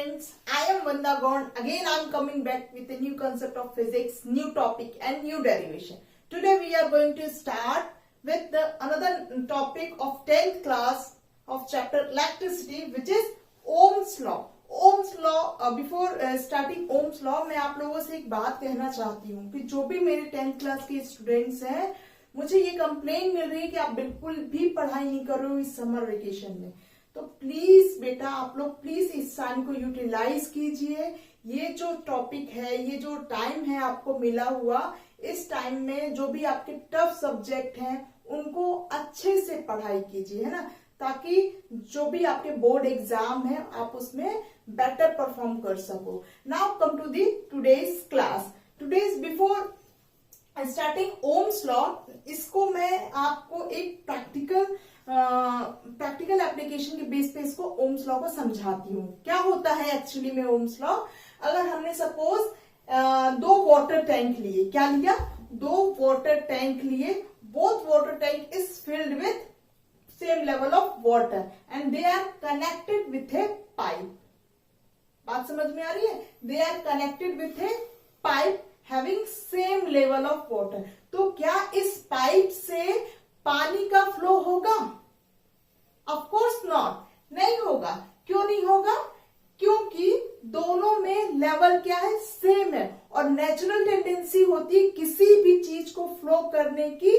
students, I am Vanda Gond. Again I am coming back with a new concept of physics, new topic and new derivation. Today we are going to start with another topic of 10th class of chapter electricity, which is Ohm's law. Ohm's law, before starting Ohm's law, मैं आप लोगों से एक बात कहना चाहती हूँ कि जो भी मेरे 10th क्लास के स्टूडेंट्स हैं, मुझे ये कंप्लेन मिल रही है कि आप बिल्कुल भी पढ़ाई नहीं कर रहे हो इस समर वेकेशन में। तो प्लीज बेटा आप लोग प्लीज इस टाइम को यूटिलाइज कीजिए। ये जो टॉपिक है, ये जो टाइम है आपको मिला हुआ, इस टाइम में जो भी आपके टफ सब्जेक्ट हैं उनको अच्छे से पढ़ाई कीजिए, है ना, ताकि जो भी आपके बोर्ड एग्जाम है आप उसमें बेटर परफॉर्म कर सको। Now come to the today's class. Today's before starting Ohm's law, इसको मैं आपको एक प्रैक्टिकल एप्लीकेशन के बेस पे इसको ओम्स लॉ को समझाती हूँ। क्या होता है एक्चुअली में ओम्स लॉ? अगर हमने सपोज दो वाटर टैंक लिए, क्या लिया? दो वाटर टैंक लिए। Both water tank is filled with same level of water and they are connected with a pipe. बात समझ में आ रही है? They are connected with a pipe having same level of water. तो क्या इस पाइप से पानी का फ्लो होगा? ऑफ कोर्स नॉट, नहीं होगा। क्यों नहीं होगा? क्योंकि दोनों में लेवल क्या है? सेम है। और नेचुरल टेंडेंसी होती है किसी भी चीज को फ्लो करने की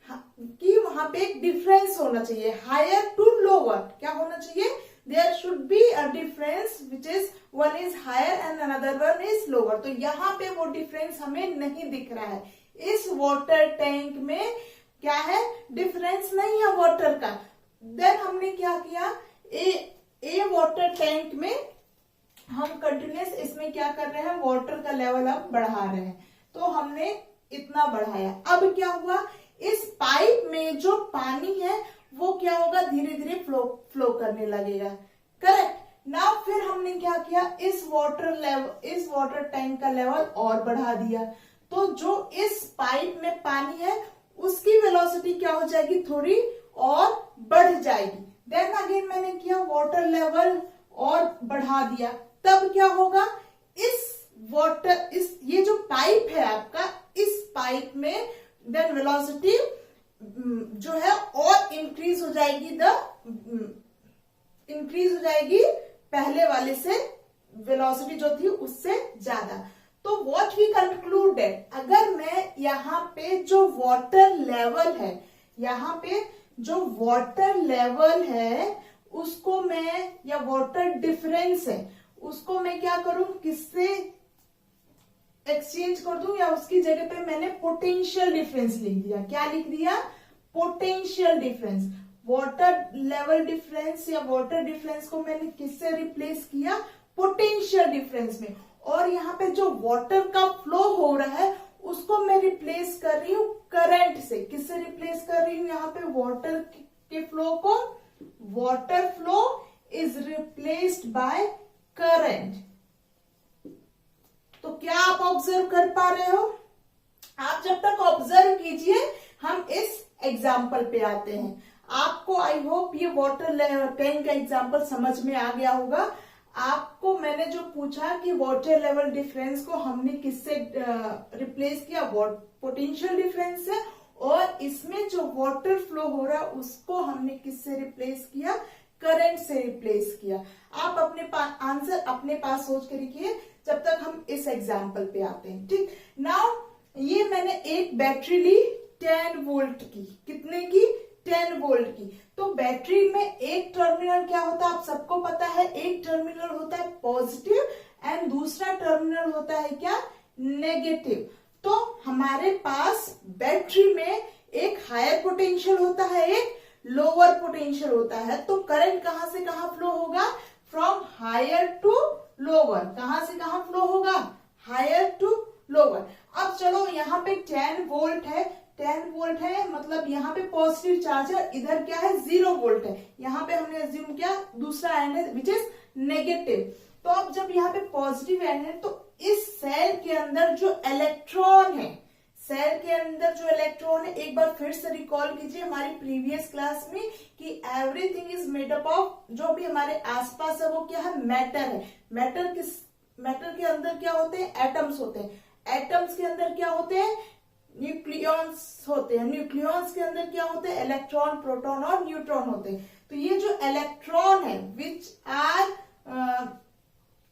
कि वहां पे एक डिफरेंस होना चाहिए, हायर टू लोअर। क्या होना चाहिए? There should be a difference which is one is higher and another one is lower. तो यहाँ पे वो डिफरेंस हमें नहीं दिख रहा है। इस वाटर टैंक में क्या है? डिफरेंस नहीं है वाटर का। देन हमने क्या किया? ए वाटर टैंक में हम कंटिन्यूस इसमें क्या कर रहे हैं? वाटर का लेवल अब बढ़ा रहे हैं। तो हमने इतना बढ़ाया। अब क्या हुआ? इस पाइप में जो पानी है वो क्या होगा? धीरे धीरे फ्लो करने लगेगा। करेक्ट। नाउ फिर हमने क्या किया? इस वाटर टैंक का लेवल और बढ़ा दिया। तो जो इस पाइप में पानी है उसकी वेलोसिटी क्या हो जाएगी? थोड़ी और बढ़ जाएगी। देन अगेन मैंने किया वाटर लेवल और बढ़ा दिया। तब क्या होगा? ये जो पाइप है आपका, इस पाइप में देन वेलोसिटी जो है और इंक्रीज हो जाएगी पहले वाले से, वेलोसिटी जो थी उससे ज्यादा। तो व्हाट वी कंक्लूडेड, अगर मैं यहाँ पे जो वाटर लेवल है उसको मैं, या वाटर डिफरेंस है उसको मैं क्या करूं? किससे एक्सचेंज कर दूं, या उसकी जगह पे मैंने पोटेंशियल डिफरेंस लिख दिया। क्या लिख दिया? Potential difference. Water level difference या वाटर डिफरेंस को मैंने किससे रिप्लेस किया? पोटेंशियल डिफरेंस में। और यहाँ पे जो वाटर का फ्लो हो रहा है उसको मैं रिप्लेस कर रही हूँ करंट से। किससे रिप्लेस कर रही हूँ? यहाँ पे वाटर के फ्लो को, water flow is replaced by current. तो क्या आप ऑब्जर्व कर पा रहे हो? आप जब तक ऑब्जर्व कीजिए, हम इस एग्जाम्पल पे आते हैं। आपको आई होप ये वाटर टैंक का एग्जाम्पल समझ में आ गया होगा। आपको मैंने जो पूछा कि वाटर लेवल डिफरेंस को हमने किससे रिप्लेस किया? पोटेंशियल डिफरेंस से। और इसमें जो वाटर फ्लो हो रहा है उसको हमने किससे रिप्लेस किया? करंट से रिप्लेस किया। आप अपने आंसर अपने पास सोच के रखिए जब तक हम इस एग्जाम्पल पे आते हैं। ठीक। नाउ ये मैंने एक बैटरी ली 10 वोल्ट की। कितने की? 10 वोल्ट की। तो बैटरी में एक टर्मिनल क्या होता है? आप सबको पता है, एक टर्मिनल होता है पॉजिटिव एंड दूसरा टर्मिनल होता है क्या? नेगेटिव। तो हमारे पास बैटरी में एक हायर पोटेंशियल होता है, एक लोअर पोटेंशियल होता है। तो करंट कहां से कहां फ्लो होगा? From higher to lower. कहां से कहां फ्लो होगा? Higher to lower. अब चलो यहाँ पे 10 वोल्ट है, 10 वोल्ट है मतलब यहाँ पे पॉजिटिव चार्ज है, इधर क्या है? 0 वोल्ट है। यहाँ पे हमने अज्यूम किया दूसरा एंड है विच इज नेगेटिव। तो अब जब यहाँ पे पॉजिटिव एंड है तो इस सेल के अंदर जो इलेक्ट्रॉन है, सेल के अंदर जो इलेक्ट्रॉन है, एक बार फिर से रिकॉल कीजिए हमारी प्रीवियस क्लास में कि everything is made up of, जो भी हमारे आसपास है वो क्या है, मैटर है। मैटर के अंदर क्या होते हैं, एटम्स होते हैं। एटम्स के अंदर क्या होते हैं, न्यूक्लियॉन्स होते हैं। न्यूक्लियॉन्स के अंदर क्या होते हैं, इलेक्ट्रॉन, प्रोटॉन और न्यूट्रॉन होते हैं। तो ये जो इलेक्ट्रॉन है which are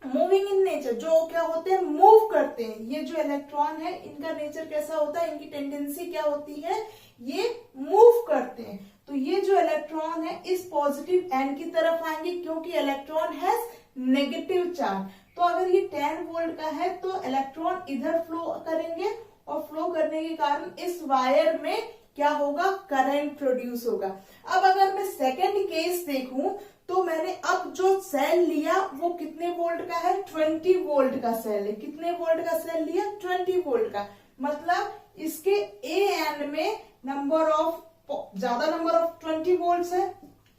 moving in nature, जो क्या होते हैं, मूव करते हैं। ये जो इलेक्ट्रॉन है इनका नेचर कैसा होता है, इनकी टेंडेंसी क्या होती है, ये मूव करते हैं। तो ये जो इलेक्ट्रॉन है इस पॉजिटिव एंड की तरफ आएंगे क्योंकि इलेक्ट्रॉन हैज नेगेटिव चार्ज। तो अगर ये 10 वोल्ट का है तो इलेक्ट्रॉन इधर फ्लो करेंगे और फ्लो करने के कारण इस वायर में क्या होगा, करंट प्रोड्यूस होगा। अब अगर मैं सेकेंड केस देखूं तो मैंने अब जो सेल लिया वो कितने वोल्ट का है, 20 वोल्ट का सेल है। कितने वोल्ट का सेल लिया, 20 वोल्ट का। मतलब इसके ए एंड में ज्यादा नंबर ऑफ 20 वोल्ट है,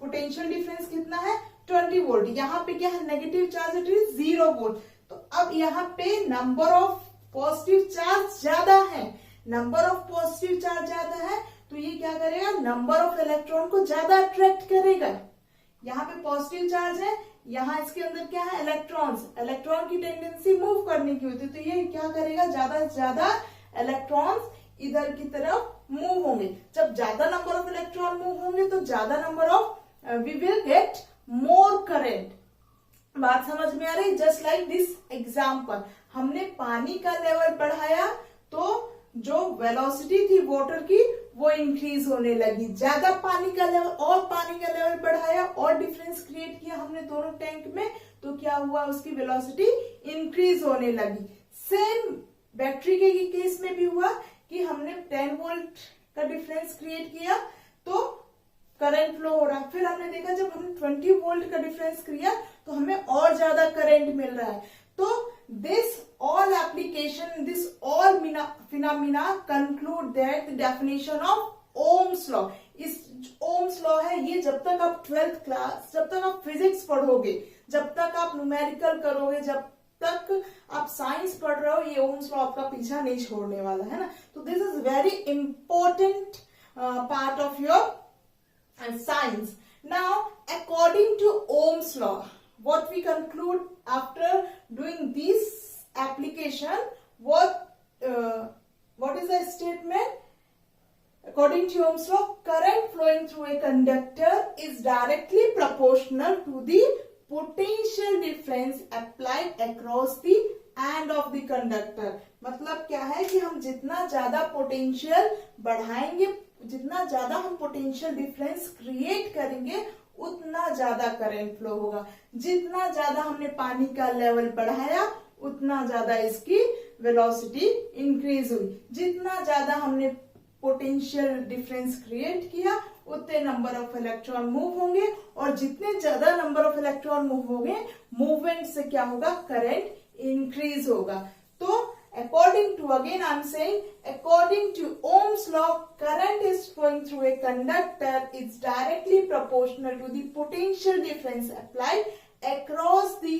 पोटेंशियल डिफरेंस कितना है, 20 वोल्ट। यहाँ पे क्या है, negative charge, it is 0 volt. तो अब यहाँ पे नंबर ऑफ पॉजिटिव चार्ज ज्यादा है। नंबर ऑफ पॉजिटिव चार्ज ज्यादा है तो ये क्या करेगा, नंबर ऑफ इलेक्ट्रॉन को ज्यादा अट्रैक्ट करेगा। यहाँ पे पॉजिटिव चार्ज है, यहाँ इसके अंदर क्या है, इलेक्ट्रॉन्स। इलेक्ट्रॉन की टेंडेंसी मूव करने की होती है, तो ये क्या करेगा, ज्यादा से ज्यादा इलेक्ट्रॉन्स इधर की तरफ मूव होंगे। जब ज्यादा नंबर ऑफ इलेक्ट्रॉन मूव होंगे तो ज्यादा number of we will get more current. बात समझ में आ रही, जस्ट लाइक दिस एग्जाम्पल। हमने पानी का लेवल बढ़ाया तो जो वेलोसिटी थी वाटर की वो इंक्रीज होने लगी। ज्यादा पानी का लेवल और पानी का लेवल बढ़ाया और डिफरेंस क्रिएट किया हमने दोनों टैंक में, तो क्या हुआ, उसकी वेलोसिटी इंक्रीज होने लगी। सेम बैटरी के केस में भी हुआ कि हमने 10 वोल्ट का डिफरेंस क्रिएट किया तो करंट फ्लो हो रहा। फिर हमने देखा जब हमने 20 वोल्ट का डिफरेंस किया तो हमें और ज्यादा करंट मिल रहा है। तो this all application, this all phenomena conclude that the definition of Ohm's law। इस Ohm's law है ये, जब तक आप 12th क्लास, जब तक आप फिजिक्स पढ़ोगे, जब तक आप न्यूमेरिकल करोगे, जब तक आप साइंस पढ़ रहे हो, ये Ohm's law आपका पीछा नहीं छोड़ने वाला है ना। तो this is very important part of your science. Now, according to Ohm's law, what we conclude after doing this application, what is the statement? According to Ohm's law, current flowing through a conductor is directly proportional to the potential difference applied across the end of the conductor। मतलब क्या है कि हम जितना ज्यादा potential बढ़ाएंगे, जितना ज्यादा हम पोटेंशियल डिफरेंस क्रिएट करेंगे, उतना ज्यादा करंट फ्लो होगा। जितना ज्यादा हमने पानी का लेवल बढ़ाया उतना ज्यादा इसकी वेलोसिटी इंक्रीज हुई। जितना ज्यादा हमने पोटेंशियल डिफरेंस क्रिएट किया उतने नंबर ऑफ इलेक्ट्रॉन मूव होंगे, और जितने ज्यादा नंबर ऑफ इलेक्ट्रॉन मूव होंगे, मूवमेंट से क्या होगा, करंट इंक्रीज होगा। तो according to, again I'm saying, according to Ohm's law, current is flowing through a conductor is directly proportional to the potential difference applied across the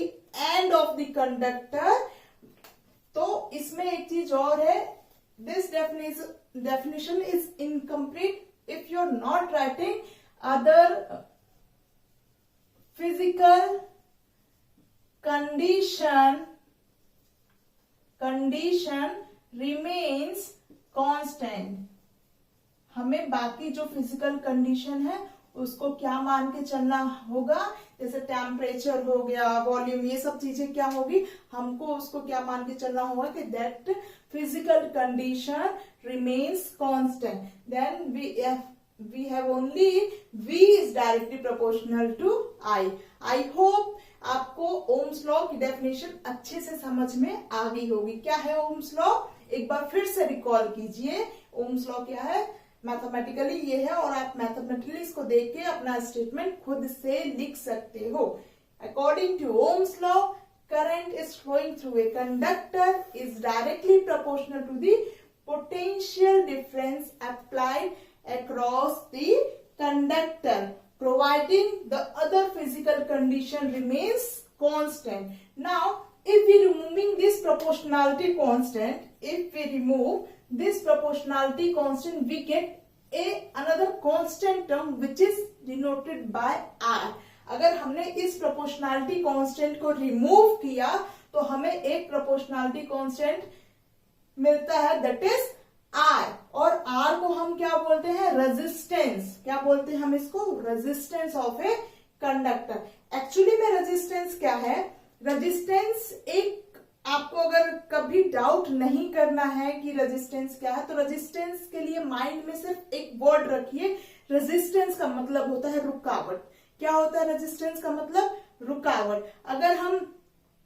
end of the conductor। तो इसमें एक चीज और है, this definition is incomplete if you're not writing other physical condition remains constant। हमें बाकी जो physical condition है उसको क्या मान के चलना होगा, जैसे टेम्परेचर हो गया, वॉल्यूम, ये सब चीजें क्या होगी, हमको उसको क्या मान के चलना होगा कि that physical condition remains constant. Then we have only V is directly proportional to I। I hope आपको ओम्स लॉ की डेफिनेशन अच्छे से समझ में आ गई होगी। क्या है ओम्स लॉ, एक बार फिर से रिकॉल कीजिए। ओम्स लॉ क्या है, मैथमेटिकली ये है, और आप मैथमेटिकली इसको देख के अपना स्टेटमेंट खुद से लिख सकते हो। According to Ohm's law, current is flowing through a conductor is directly proportional to the potential difference applied across the conductor, providing the other physical condition remains constant। Now, if we removing this proportionality constant, if we remove this proportionality constant we get another constant term which is denoted by R. अगर हमने इस proportionality constant को remove किया तो हमें एक proportionality constant मिलता है दैट इज R, और R को हम क्या बोलते हैं, रेजिस्टेंस. क्या बोलते हैं हम इसको, resistance of a conductor. Actually में रेजिस्टेंस क्या है, रेजिस्टेंस एक, आपको अगर कभी डाउट नहीं करना है कि रेजिस्टेंस क्या है, तो रेजिस्टेंस के लिए माइंड में सिर्फ एक वर्ड रखिए, रेजिस्टेंस का मतलब होता है रुकावट. क्या होता है रेजिस्टेंस का मतलब, रुकावट. अगर हम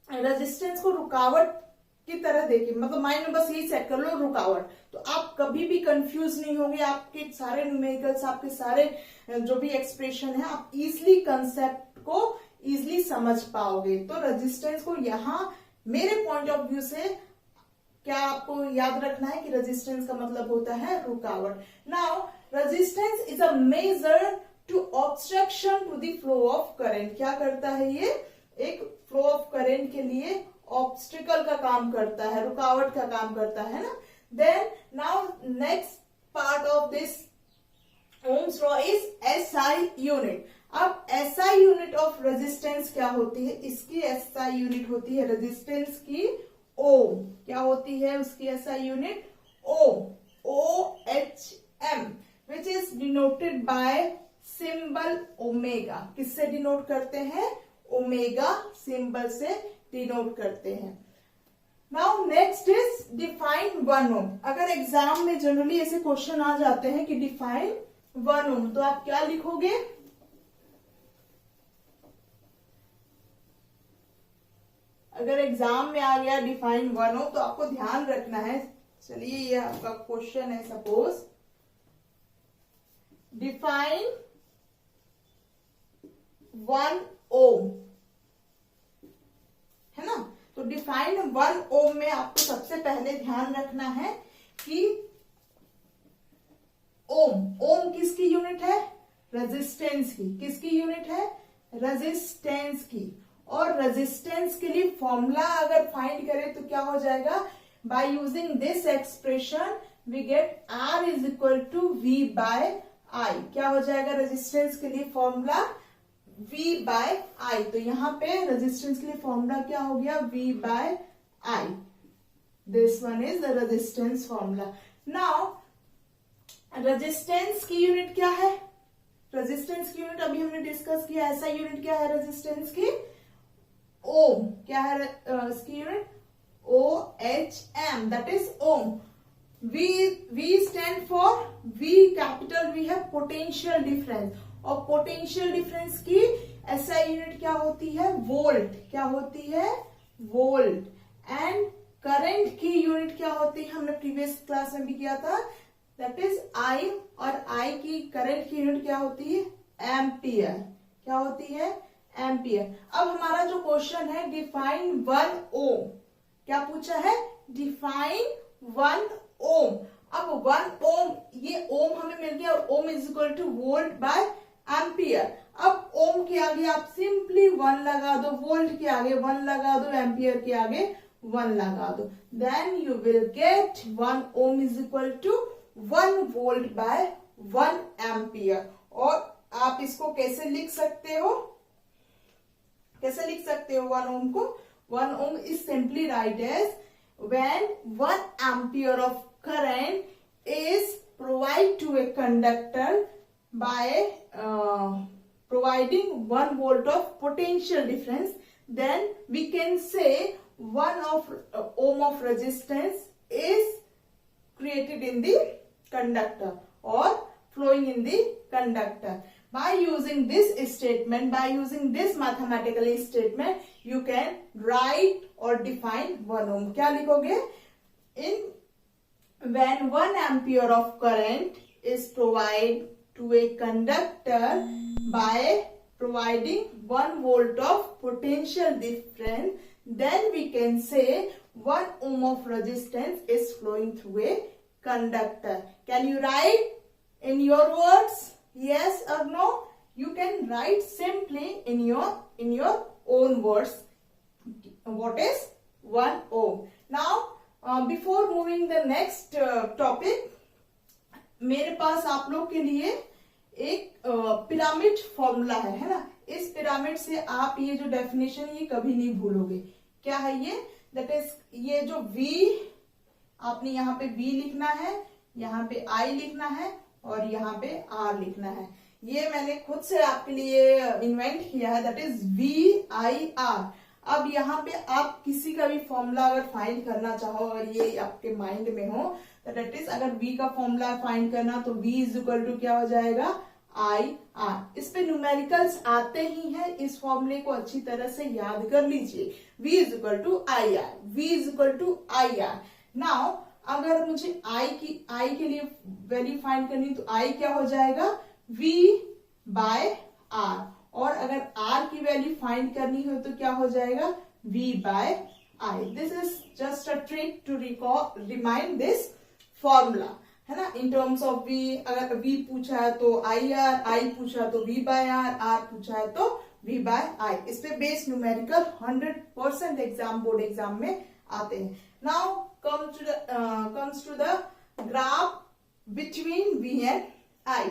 रेजिस्टेंस को रुकावट की तरह देखें, मतलब माइंड में बस यही सेट कर लो रुकावट, तो आप कभी भी कंफ्यूज नहीं होंगे. आपके सारे न्यूमेरिकल्स, आपके सारे जो भी एक्सप्रेशन है, आप इजिली कंसेप्ट को इजिली समझ पाओगे. तो रेजिस्टेंस को यहाँ मेरे पॉइंट ऑफ व्यू से क्या आपको याद रखना है कि रेजिस्टेंस का मतलब होता है रुकावट. Now resistance is a measure to obstruction to the flow of current. क्या करता है ये, एक फ्लो ऑफ करंट के लिए ऑब्स्टिकल का काम करता है, रुकावट का काम करता है ना. Then now next part of this Ohm's law is SI unit. अब एसआई यूनिट ऑफ रेजिस्टेंस क्या होती है, इसकी एसआई यूनिट होती है रेजिस्टेंस की ओम. क्या होती है उसकी SI unit, ohm, OHM, which is denoted by symbol omega. किससे डिनोट करते हैं, ओमेगा सिंबल से डिनोट करते हैं. Now next is define 1 ohm. अगर एग्जाम में जनरली ऐसे क्वेश्चन आ जाते हैं कि डिफाइन 1 ओम, तो आप क्या लिखोगे, अगर एग्जाम में आ गया डिफाइन 1 ओम, तो आपको ध्यान रखना है. चलिए ये आपका क्वेश्चन है, सपोज डिफाइन 1 ओम, है ना. तो डिफाइन 1 ओम में आपको सबसे पहले ध्यान रखना है कि ओम किसकी यूनिट है, रेजिस्टेंस की. किसकी यूनिट है, रेजिस्टेंस की. और रेजिस्टेंस के लिए फॉर्मूला अगर फाइंड करें तो क्या हो जाएगा, by using this expression we get R is equal to V by I. क्या हो जाएगा रेजिस्टेंस के लिए फॉर्मूला, V बाय I. तो यहाँ पे रेजिस्टेंस के लिए फॉर्मूला क्या हो गया, V by I. This one is the resistance formula. Now resistance की यूनिट क्या है, रेजिस्टेंस की यूनिट अभी हमने डिस्कस किया. ऐसा यूनिट क्या है रेजिस्टेंस की, ओम. क्या है इसकी unit, OHM, that is ohm. V stand for, V capital V है पोटेंशियल डिफरेंस, और पोटेंशियल डिफरेंस की एसआई यूनिट क्या होती है, वोल्ट. क्या होती है, वोल्ट. एंड करंट की यूनिट क्या होती है, हमने प्रीवियस क्लास में भी किया था, दैट इज I. और I की करंट की यूनिट क्या होती है, एम्पियर. क्या होती है, एम्पियर. अब हमारा जो क्वेश्चन है डिफाइन 1 ओम, क्या पूछा है, डिफाइन 1 ओम. अब 1 ओम, ये ओम हमें मिल गया, ohm is equal to volt by ampere. अब ओम के आगे आप सिंपली 1 लगा दो, वोल्ट के आगे 1 लगा दो, एम्पियर के आगे 1 लगा दो. Then you will get 1 ohm is equal to 1 volt by 1 ampere. और आप इसको कैसे लिख सकते हो, कैसे लिख सकते हो 1 ओम को, 1 ohm is simply write as when 1 ampere of current is provided to a conductor by providing 1 volt of potential difference, then we can say 1 ohm of resistance is created in the conductor or flowing in the conductor. By using this statement, by using this mathematical statement, you can write or define 1 ohm. क्या लिखोगे, when 1 ampere of current is provided to a conductor by providing 1 volt of potential difference, then we can say 1 ohm of resistance is flowing through a conductor. Can you write in your words? Yes or no? You can write simply in your own words what is 1 ohm. Now before moving the next topic, मेरे पास आप लोग के लिए एक pyramid formula है ना। इस pyramid से आप ये जो डेफिनेशन ये कभी नहीं भूलोगे। क्या है ये? दैट इज ये जो V, आपने यहाँ पे V लिखना है, यहाँ पे I लिखना है और यहाँ पे R लिखना है। ये मैंने खुद से आपके लिए इन्वेंट किया है, दैट इज VIR। अब यहाँ पे आप किसी का भी फॉर्मूला अगर फाइंड करना चाहो, अगर ये आपके माइंड में हो, तो दैट इज अगर V का फॉर्मूला फाइंड करना तो V इज इक्वल टू क्या हो जाएगा? IR। इस पे न्यूमेरिकल्स आते ही हैं, इस फॉर्मूले को अच्छी तरह से याद कर लीजिए। V is equal to IR, V is equal to IR। Now अगर मुझे I के लिए वैल्यू फाइंड करनी तो I क्या हो जाएगा? V by R। और अगर R की वैल्यू फाइंड करनी हो तो क्या हो जाएगा? V by I। This is just a trick to remind this formula, है ना। इन टर्म्स ऑफ V, अगर V पूछा है तो IR, I पूछा तो V बाय R, R पूछा है तो V बाय I। इस पे based numerical 100% exam, board exam में आते हैं। Now comes to the graph between V and I।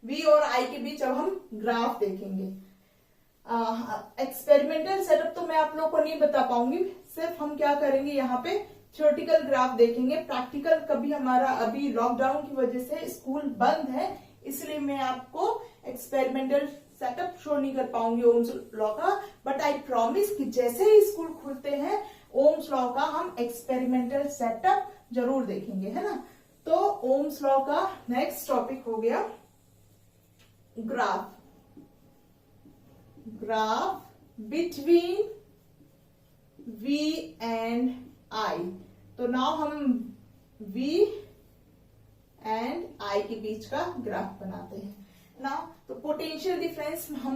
V और I के बीच अब हम ग्राफ देखेंगे। एक्सपेरिमेंटल सेटअप तो मैं आप लोग को नहीं बता पाऊंगी, सिर्फ हम क्या करेंगे यहाँ पे थ्योरेटिकल ग्राफ देखेंगे। प्रैक्टिकल कभी हमारा अभी लॉकडाउन की वजह से स्कूल बंद है, इसलिए मैं आपको एक्सपेरिमेंटल सेटअप शो नहीं कर पाऊंगी ओम्स लॉ का। बट आई प्रॉमिस कि जैसे ही स्कूल खुलते हैं ओम्स लॉ का हम एक्सपेरिमेंटल सेटअप जरूर देखेंगे, है ना। तो ओम्स लॉ का नेक्स्ट टॉपिक हो गया graph between V and I। तो नाउ हम V एंड I के बीच का ग्राफ बनाते हैं ना। तो पोटेंशियल डिफरेंस हम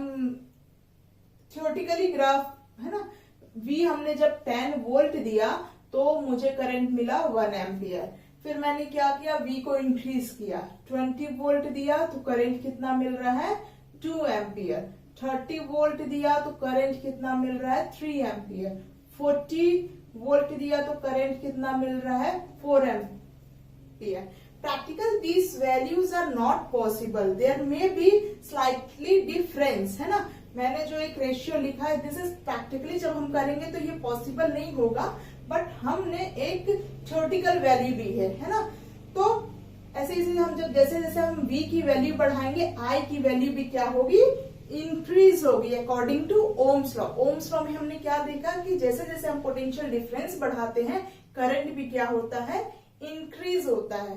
थ्योरेटिकली ग्राफ, है ना। V हमने जब 10 वोल्ट दिया तो मुझे करंट मिला 1 एम्पियर। फिर मैंने क्या किया? V को इंक्रीज किया, 20 वोल्ट दिया तो करंट कितना मिल रहा है? 2 एम्पियर। 30 वोल्ट दिया तो करंट कितना मिल रहा है? 3 एम्पियर। 40 वोल्ट दिया तो करंट कितना मिल रहा है? 4 ampere. Practical these values are not possible, there may be slightly difference, है ना। मैंने जो एक रेशियो लिखा है दिस इज प्रैक्टिकली जब हम करेंगे तो ये पॉसिबल नहीं होगा, बट हमने एक थ्योरेटिकल वैल्यू ली है ना। तो ऐसे हम जैसे जैसे हम V की वैल्यू बढ़ाएंगे I की वैल्यू भी क्या होगी? इंक्रीज होगी according to Ohm's law. Ohm's law में हमने क्या देखा कि जैसे जैसे हम पोटेंशियल डिफरेंस बढ़ाते हैं करंट भी क्या होता है? इंक्रीज होता है।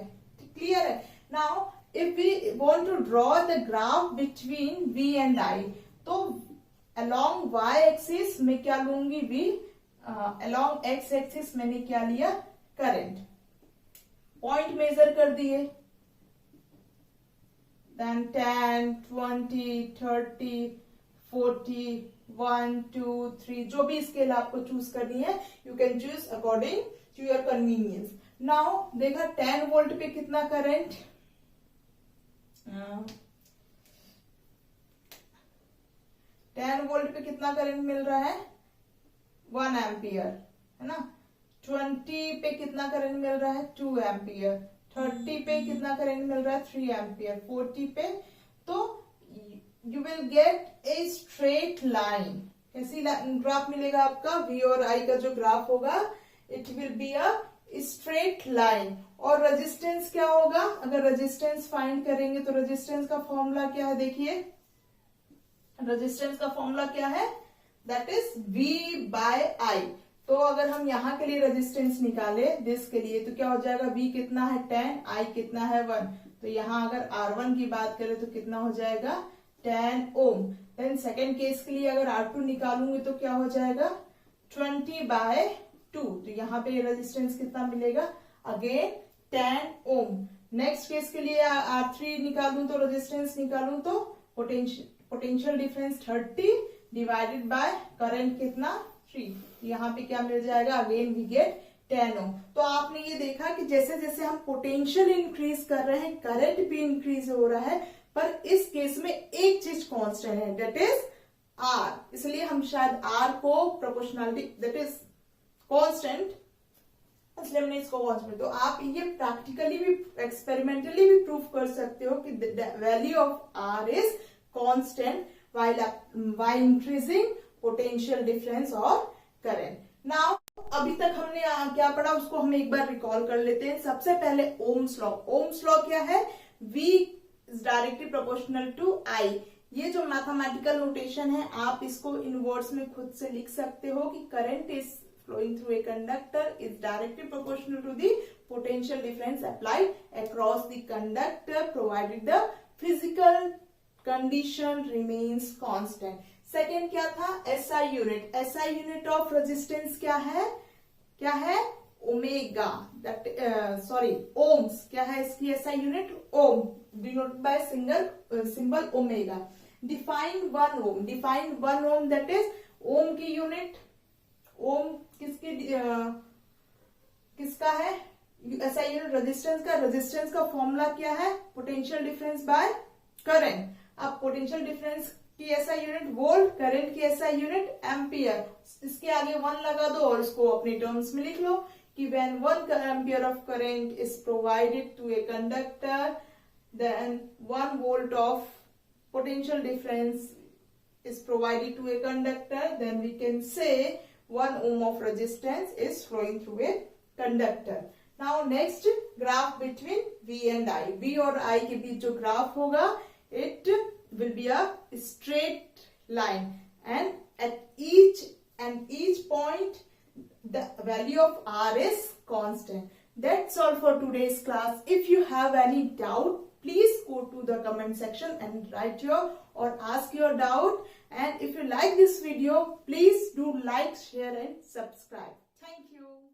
क्लियर है? Now if we want to draw the graph between V and I, तो अलोंग Y एक्सिस में क्या लूंगी? V। अलोंग X एक्सिस मैंने क्या लिया? करंट। पॉइंट मेजर कर दिए, then 10, 20, 30, 40, 1, 2, 3, जो भी स्केल आपको चूज करनी है you can choose according to your convenience. Now देखा 10 वोल्ट पे कितना करंट? 10 वोल्ट पे कितना करंट मिल रहा है? 1 एम्पियर, है ना। 20 पे कितना करंट मिल रहा है? 2 एम्पियर। 30 पे कितना करंट मिल रहा है? 3 एम्पियर। 40 पे तो you will gate a straight line. कैसी ग्राफ मिलेगा आपका? V और I का जो ग्राफ होगा it will be a straight line. और रेजिस्टेंस क्या होगा? अगर रेजिस्टेंस फाइंड करेंगे तो रेजिस्टेंस का फॉर्मूला क्या है? देखिए रेजिस्टेंस का फॉर्मूला क्या है? That is V by I। तो अगर हम यहाँ के लिए रेजिस्टेंस निकाले दिस के लिए तो क्या हो जाएगा? V कितना है? 10, I कितना है? 1। तो यहाँ अगर R1 की बात करें तो कितना हो जाएगा? 10 ओम। देन सेकेंड केस के लिए अगर R2 निकालूंगी तो क्या हो जाएगा? 20 बाय 2। तो यहाँ पे रेजिस्टेंस कितना मिलेगा? अगेन 10 ओम। नेक्स्ट केस के लिए R3 निकालूं तो रेजिस्टेंस निकालूं तो potential difference 30 divided by current कितना? 3। यहाँ पे क्या मिल जाएगा? अगेन वी गेट 10 ओम। तो आपने ये देखा कि जैसे जैसे हम पोटेंशियल इंक्रीज कर रहे हैं करंट भी इंक्रीज हो रहा है, पर इस केस में एक चीज कांस्टेंट है, दैट इज R। इसलिए हम शायद R को प्रोपोर्शनलिटी दैट इज कांस्टेंट इसलिए हमने इसको वॉच में, तो आप ये प्रैक्टिकली भी एक्सपेरिमेंटली भी प्रूव कर सकते हो कि value of R is constant while increasing potential difference और करंट। नाउ अभी तक हमने क्या पढ़ा उसको हम एक बार रिकॉल कर लेते हैं। सबसे पहले ओम्स लॉ। ओम्स लॉ क्या है? V is directly proportional to I। ये जो मैथमेटिकल नोटेशन है आप इसको इन वर्ड्स में खुद से लिख सकते हो कि current is flowing through a conductor is directly proportional to the potential difference applied across the conductor provided the physical condition remains constant. Second क्या था? SI unit. SI unit of resistance क्या है? क्या है? Omega, sorry ohms. क्या है इसकी SI unit? Ohm, denoted by symbol omega. Define 1 ohm. Define 1 ohm that is ohm की यूनिट। ओम किसका है? SI यूनिट रेजिस्टेंस का। रेजिस्टेंस का फॉर्मूला क्या है? Potential difference by current. अब पोटेंशियल डिफरेंस की SI यूनिट वोल्ट, करंट की SI यूनिट एम्पियर। इसके आगे 1 लगा दो और इसको अपनी टर्म्स में लिख लो कि when 1 ampere of current is provided to a conductor, then 1 volt of potential difference is provided to a conductor, then we can say 1 ohm of resistance is flowing through a conductor. Now next, graph between V and I. V और I के बीच जो graph होगा, it will be a straight line, and at each point the value of R is constant. That's all for today's class. If you have any doubt, please go to the comment section and write your or ask your doubt. And if you like this video, please do like, share and subscribe. Thank you.